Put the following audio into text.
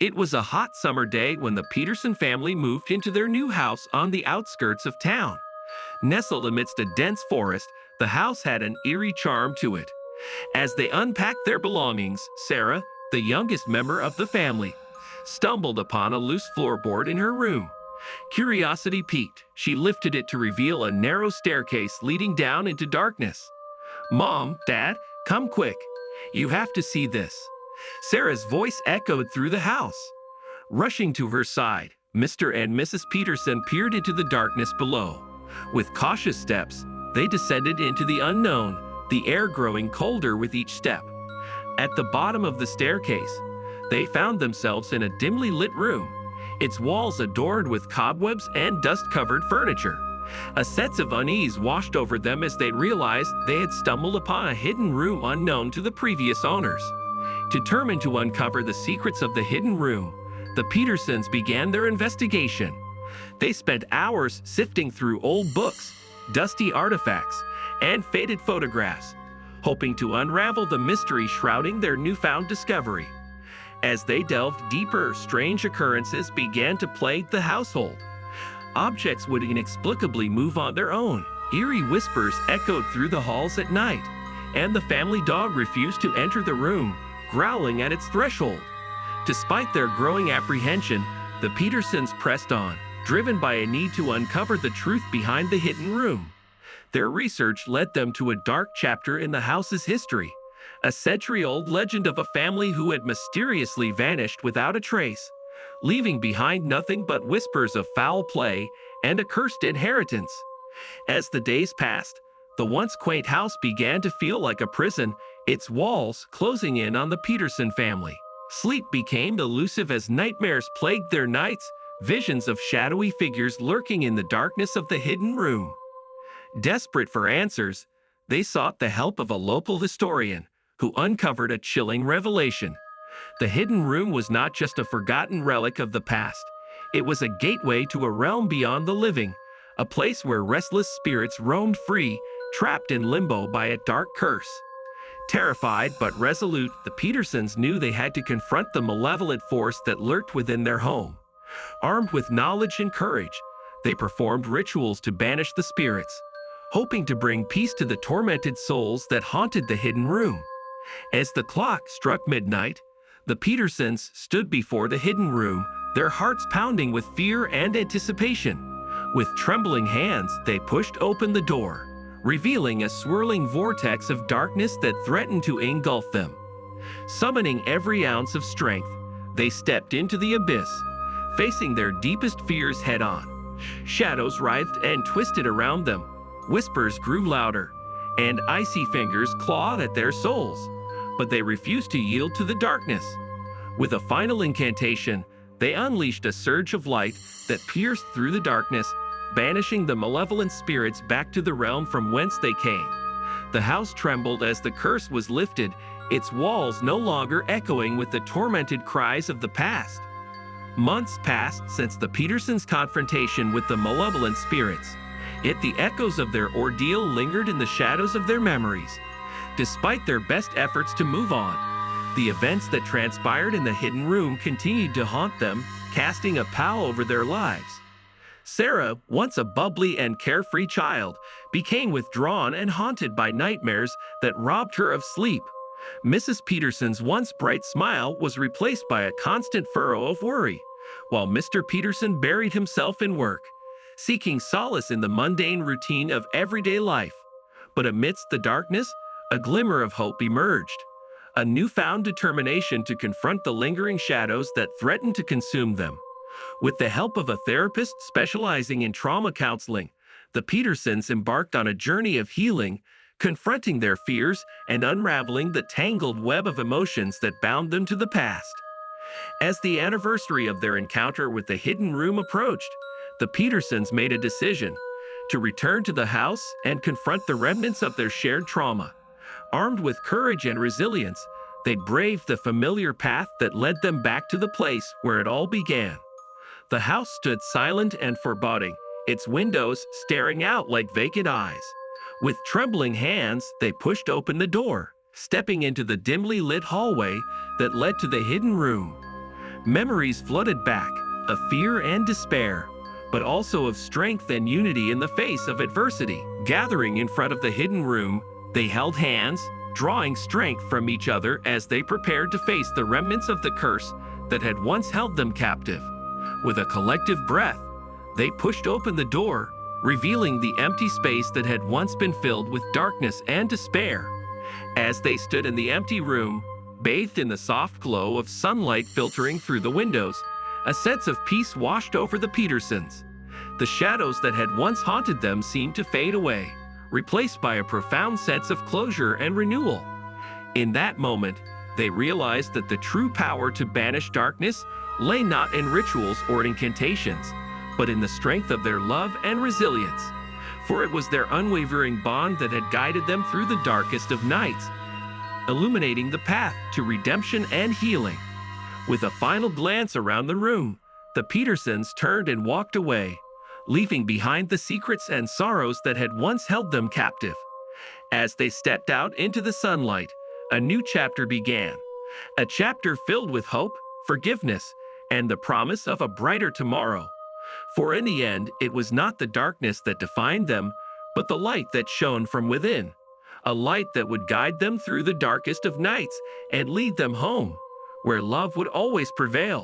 It was a hot summer day when the Peterson family moved into their new house on the outskirts of town. Nestled amidst a dense forest, the house had an eerie charm to it. As they unpacked their belongings, Sarah, the youngest member of the family, stumbled upon a loose floorboard in her room. Curiosity piqued. She lifted it to reveal a narrow staircase leading down into darkness. "Mom, Dad, come quick. You have to see this." Sarah's voice echoed through the house. Rushing to her side, Mr. and Mrs. Peterson peered into the darkness below. With cautious steps, they descended into the unknown, the air growing colder with each step. At the bottom of the staircase, they found themselves in a dimly lit room, its walls adorned with cobwebs and dust-covered furniture. A sense of unease washed over them as they realized they had stumbled upon a hidden room unknown to the previous owners. Determined to uncover the secrets of the hidden room, the Petersons began their investigation. They spent hours sifting through old books, dusty artifacts, and faded photographs, hoping to unravel the mystery shrouding their newfound discovery. As they delved deeper, strange occurrences began to plague the household. Objects would inexplicably move on their own. Eerie whispers echoed through the halls at night, and the family dog refused to enter the room, growling at its threshold. Despite their growing apprehension, the Petersons pressed on, driven by a need to uncover the truth behind the hidden room. Their research led them to a dark chapter in the house's history, a century-old legend of a family who had mysteriously vanished without a trace, leaving behind nothing but whispers of foul play and a cursed inheritance. As the days passed, the once quaint house began to feel like a prison, its walls closing in on the Peterson family. Sleep became elusive as nightmares plagued their nights, visions of shadowy figures lurking in the darkness of the hidden room. Desperate for answers, they sought the help of a local historian, who uncovered a chilling revelation. The hidden room was not just a forgotten relic of the past. It was a gateway to a realm beyond the living, a place where restless spirits roamed free, trapped in limbo by a dark curse. Terrified but resolute, the Petersons knew they had to confront the malevolent force that lurked within their home. Armed with knowledge and courage, they performed rituals to banish the spirits, hoping to bring peace to the tormented souls that haunted the hidden room. As the clock struck midnight, the Petersons stood before the hidden room, their hearts pounding with fear and anticipation. With trembling hands, they pushed open the door, revealing a swirling vortex of darkness that threatened to engulf them. Summoning every ounce of strength, they stepped into the abyss, facing their deepest fears head-on. Shadows writhed and twisted around them, whispers grew louder, and icy fingers clawed at their souls. But they refused to yield to the darkness. With a final incantation, they unleashed a surge of light that pierced through the darkness, banishing the malevolent spirits back to the realm from whence they came. The house trembled as the curse was lifted, its walls no longer echoing with the tormented cries of the past. Months passed since the Petersons' confrontation with the malevolent spirits, yet the echoes of their ordeal lingered in the shadows of their memories. Despite their best efforts to move on, the events that transpired in the hidden room continued to haunt them, casting a pall over their lives. Sarah, once a bubbly and carefree child, became withdrawn and haunted by nightmares that robbed her of sleep. Mrs. Peterson's once bright smile was replaced by a constant furrow of worry, while Mr. Peterson buried himself in work, seeking solace in the mundane routine of everyday life. But amidst the darkness, a glimmer of hope emerged, a newfound determination to confront the lingering shadows that threatened to consume them. With the help of a therapist specializing in trauma counseling, the Petersons embarked on a journey of healing, confronting their fears and unraveling the tangled web of emotions that bound them to the past. As the anniversary of their encounter with the hidden room approached, the Petersons made a decision to return to the house and confront the remnants of their shared trauma. Armed with courage and resilience, they braved the familiar path that led them back to the place where it all began. The house stood silent and foreboding, its windows staring out like vacant eyes. With trembling hands, they pushed open the door, stepping into the dimly lit hallway that led to the hidden room. Memories flooded back, of fear and despair, but also of strength and unity in the face of adversity. Gathering in front of the hidden room, they held hands, drawing strength from each other as they prepared to face the remnants of the curse that had once held them captive. With a collective breath, they pushed open the door, revealing the empty space that had once been filled with darkness and despair. As they stood in the empty room, bathed in the soft glow of sunlight filtering through the windows, a sense of peace washed over the Petersons. The shadows that had once haunted them seemed to fade away, replaced by a profound sense of closure and renewal. In that moment, they realized that the true power to banish darkness lay not in rituals or incantations, but in the strength of their love and resilience. For it was their unwavering bond that had guided them through the darkest of nights, illuminating the path to redemption and healing. With a final glance around the room, the Petersons turned and walked away, leaving behind the secrets and sorrows that had once held them captive. As they stepped out into the sunlight, a new chapter began, a chapter filled with hope, forgiveness, and the promise of a brighter tomorrow. For in the end, it was not the darkness that defined them, but the light that shone from within, a light that would guide them through the darkest of nights and lead them home, where love would always prevail.